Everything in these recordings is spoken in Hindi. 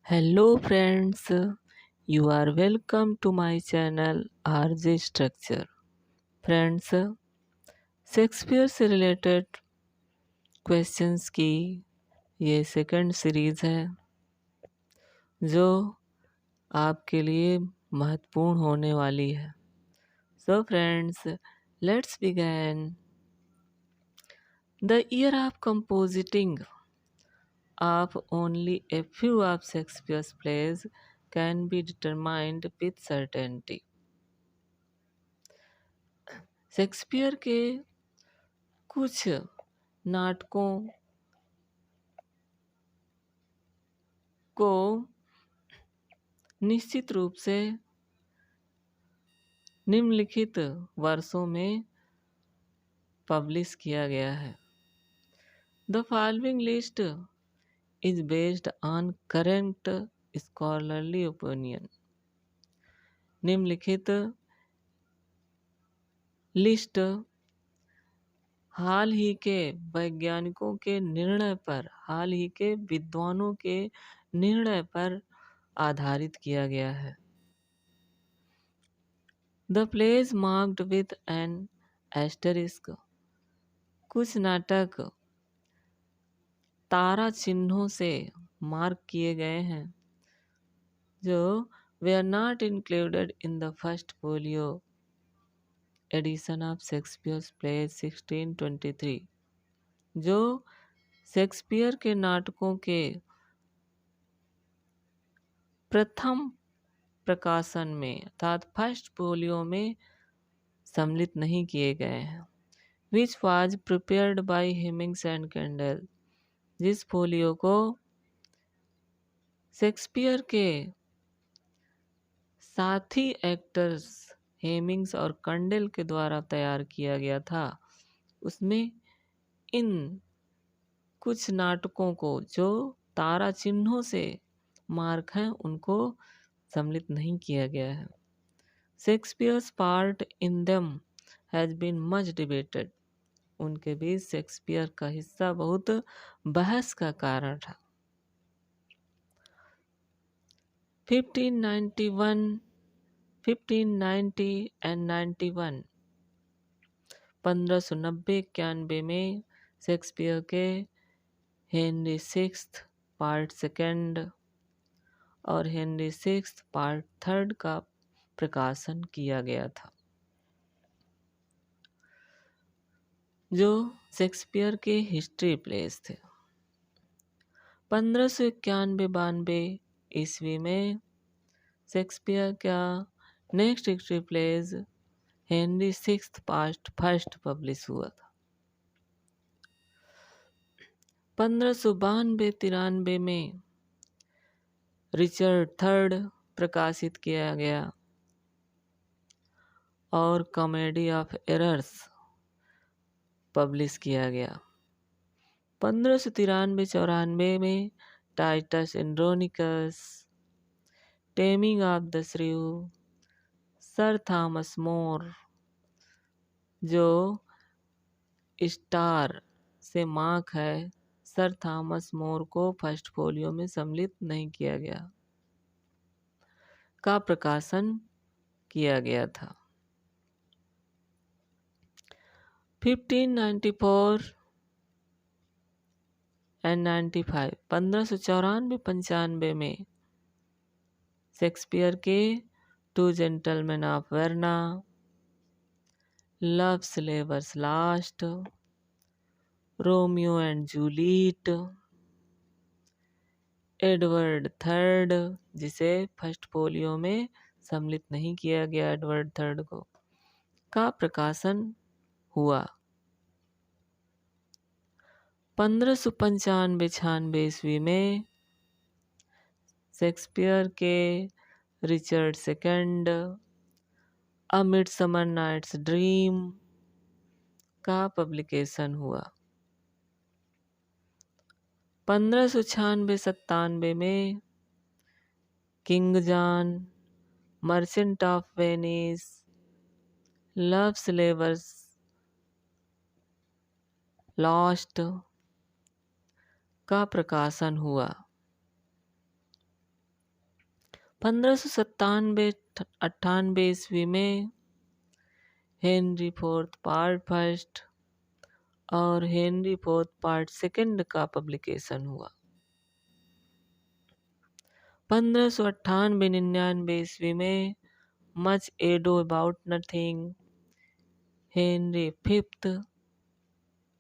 Hello friends, you are welcome to my channel RJ Structure. Friends, Shakespeare से रिलेटेड क्वेश्चंस की ये सेकंड सीरीज है जो आपके लिए महत्वपूर्ण होने वाली है। So friends, let's begin. The year of compositing of only a few of Shakespeare's plays can be determined with certainty. Shakespeare के कुछ नाटकों को निश्चित रूप से निम्नलिखित वर्षों में पब्लिश किया गया है। The following list is based on current scholarly opinion. निम्नलिखित लिस्ट हाल ही के वैज्ञानिकों के निर्णय पर, हाल ही के विद्वानों के निर्णय पर आधारित किया गया है। The plays marked with an asterisk. कुछ नाटक तारा चिन्हों से मार्क किए गए हैं जो they are not included in the first folio edition of Shakespeare's plays 1623। जो शेक्सपियर के नाटकों के प्रथम प्रकाशन में अर्थात फर्स्ट फोलियो में सम्मिलित नहीं किए गए हैं। Which was prepared by Heminges and candle. जिस फोलियो को शेक्सपियर के साथी एक्टर्स हेमिंग्स और कंडेल के द्वारा तैयार किया गया था, उसमें इन कुछ नाटकों को जो तारा चिन्हों से मार्क हैं उनको सम्मिलित नहीं किया गया है। Shakespeare's part in them has been much debated. उनके बीच शेक्सपियर का हिस्सा बहुत बहस का कारण था। 1591, 1590 एंड 91। 1590-91 में शेक्सपियर के हेनरी सिक्स्थ पार्ट सेकंड और हेनरी सिक्स्थ पार्ट थर्ड का प्रकाशन किया गया था, जो शेक्सपियर के हिस्ट्री प्लेस थे। 1591-92 ईस्वी में शेक्सपियर का next history place Henry sixth part first publish हुआ था। 1592-93 में रिचर्ड थर्ड प्रकाशित किया गया और कॉमेडी ऑफ एरर्स पब्लिश किया गया। 1593-94 में Titus Andronicus, Taming of the Shrew, Sir Thomas More, जो स्टार से मार्क है, सर थॉमस मोर को फर्स्ट फोलियो में सम्मिलित नहीं किया गया, का प्रकाशन किया गया था। 1594 एंड 95, 1594-95 में शेक्सपियर के two gentleman of Verona, love's labour's lost, Romeo and Juliet, Edward third, जिसे फर्स्ट फोलियो में सम्मिलित नहीं किया गया एडवर्ड थर्ड को, का प्रकाशन हुआ। 1595-96 ईस्वी में शेक्सपियर के Richard second a midsummer night's dream का पब्लिकेशन हुआ। 1596-97 में king John, merchant of Venice, love's labour's lost का प्रकाशन हुआ। 1597-98 ईस्वी में हेनरी फोर्थ पार्ट फर्स्ट और हेनरी फोर्थ पार्ट सेकंड का पब्लिकेशन हुआ। 1598-99 ईस्वी में much ado about nothing Henry fifth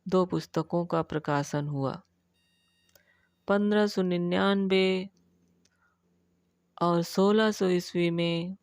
2 पुस्तकों का प्रकाशन हुआ। 1599 और 1600 ईस्वी में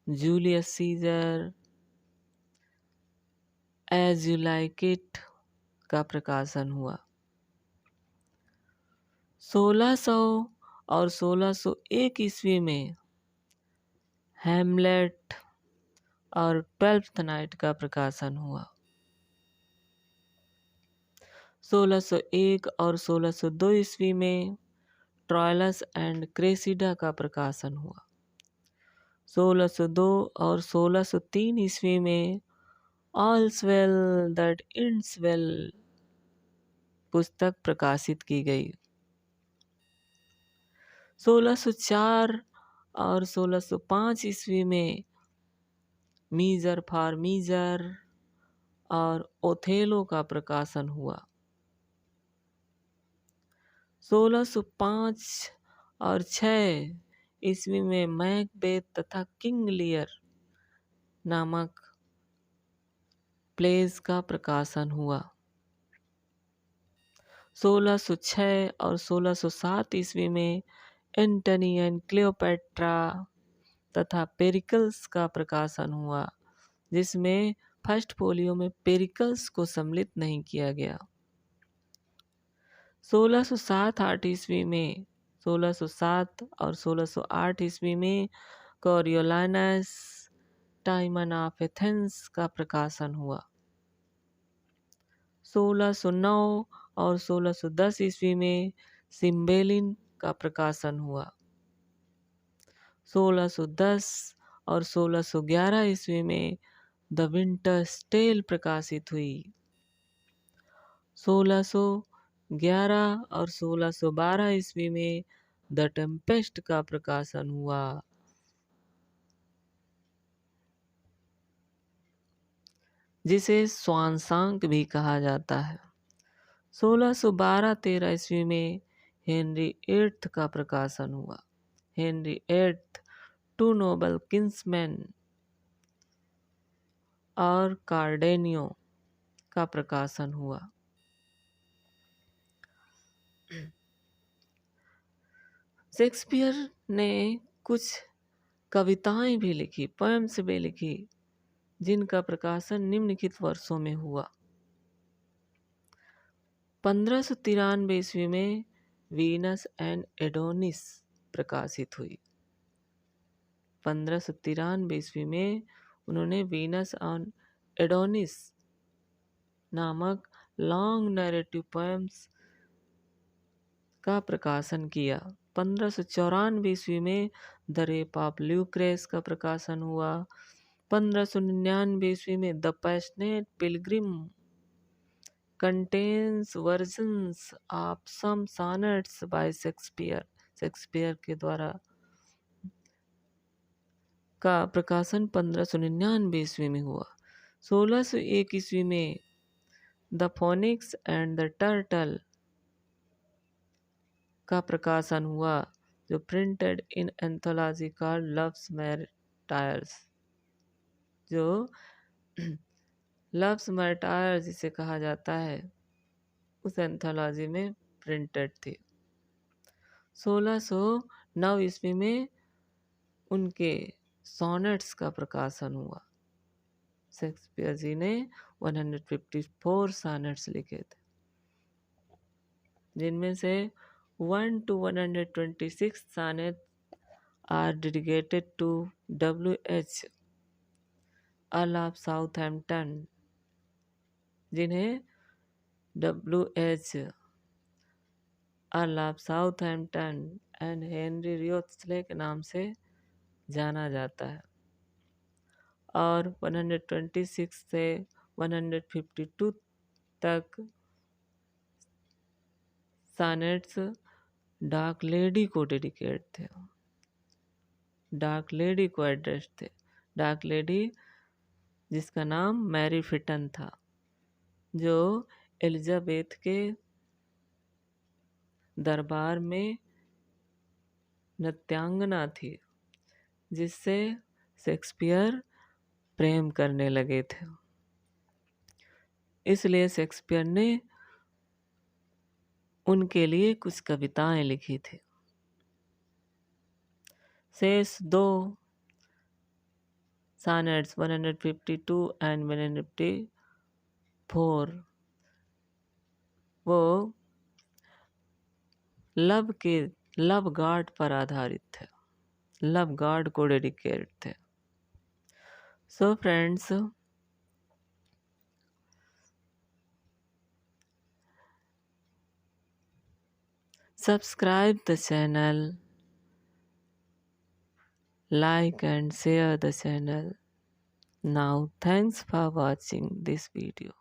Julius Caesar as you like it का प्रकाशन हुआ। 1600 और 1601 ईस्वी में हैमलेट और 12th नाइट का प्रकाशन हुआ। 1601 और 1602 ईस्वी में ट्रायलस एंड क्रेसिडा का प्रकाशन हुआ। 1602 और 1603 ईस्वी में ऑल्स वेल दैट एंड्स वेल पुस्तक प्रकाशित की गई। 1604 और 1605 ईस्वी में मीजर फॉर मीजर और ओथेलो का प्रकाशन हुआ। 1605 और 6 ईस्वी में मैकबेथ तथा किंग लियर नामक प्लेस का प्रकाशन हुआ। 1606 और 1607 ईस्वी में एंटनी एंड क्लियोपेट्रा तथा पेरिकल्स का प्रकाशन हुआ, जिसमें फर्स्ट फोलियो में पेरिकल्स को सम्मिलित नहीं किया गया। 1607 ईस्वी में 1607 और 1608 ईस्वी में कोरियोलानस टाइमन ऑफ एथेंस का प्रकाशन हुआ। 1609 और 1610 ईस्वी में सिम्बेलिन का प्रकाशन हुआ। 1610 और 1611 ईस्वी में द विंटर्स टेल प्रकाशित हुई। 1611 और 1612 ईस्वी में द टेम्पेस्ट का प्रकाशन हुआ। जिसे स्वांसांक भी कहा जाता है। 1612-13 ईस्वी में हेनरी एट्थ का प्रकाशन हुआ। Henry eighth two noble kinsmen और कार्डेनियो का प्रकाशन हुआ। शेक्सपियर ने कुछ कविताएं भी लिखी, पोएम्स भी लिखी, जिनका प्रकाशन निम्नलिखित वर्षों में हुआ। 1593 ईस्वी में वीनस एंड एडोनिस प्रकाशित हुई। 1593 ईस्वी में उन्होंने वीनस एंड एडोनिस नामक लॉन्ग नैरेटिव पोएम्स का प्रकाशन किया। 1594 ईस्वी में द रेप ऑफ ल्यूक्रेस का प्रकाशन हुआ। 1599 ईस्वी में the passionate pilgrim contains versions of some sonnets by Shakespeare के द्वारा का प्रकाशन 1599 ईस्वी में हुआ। 1601 ईस्वी में the phoenix and the turtle का प्रकाशन हुआ, जो printed in anthology called love's martyr, जो लव्स मैटायर्स जिसे कहा जाता है, उस एंथोलॉजी में प्रिंटेड थी। 1609 ईस्वी में उनके सोनेट्स का प्रकाशन हुआ। शेक्सपियर जी ने 154 सोनेट्स लिखे थे, जिनमें से 1 to 126 sonnets are dedicated to W.H. Earl of Southampton, जिन्हें W.H. Earl of Southampton and Henry Wriothesley के नाम से जाना जाता है। और 126 से 152 तक सॉनेट्स डार्क लेडी को डेडिकेट थे। डार्क लेडी को एड्रेस थे। डार्क लेडी जिसका नाम मैरी फिटन था, जो एलिजाबेथ के दरबार में नृत्यांगना थी, जिससे शेक्सपियर प्रेम करने लगे थे। इसलिए शेक्सपियर ने उनके लिए कुछ कविताएं लिखी थी। शेष दो सॉनेट्स 152 एंड 154 वो लव गॉड पर आधारित थे, लव गॉड को डेडिकेट थे। So friends, subscribe the channel, like and share the channel. Now thanks for watching this video.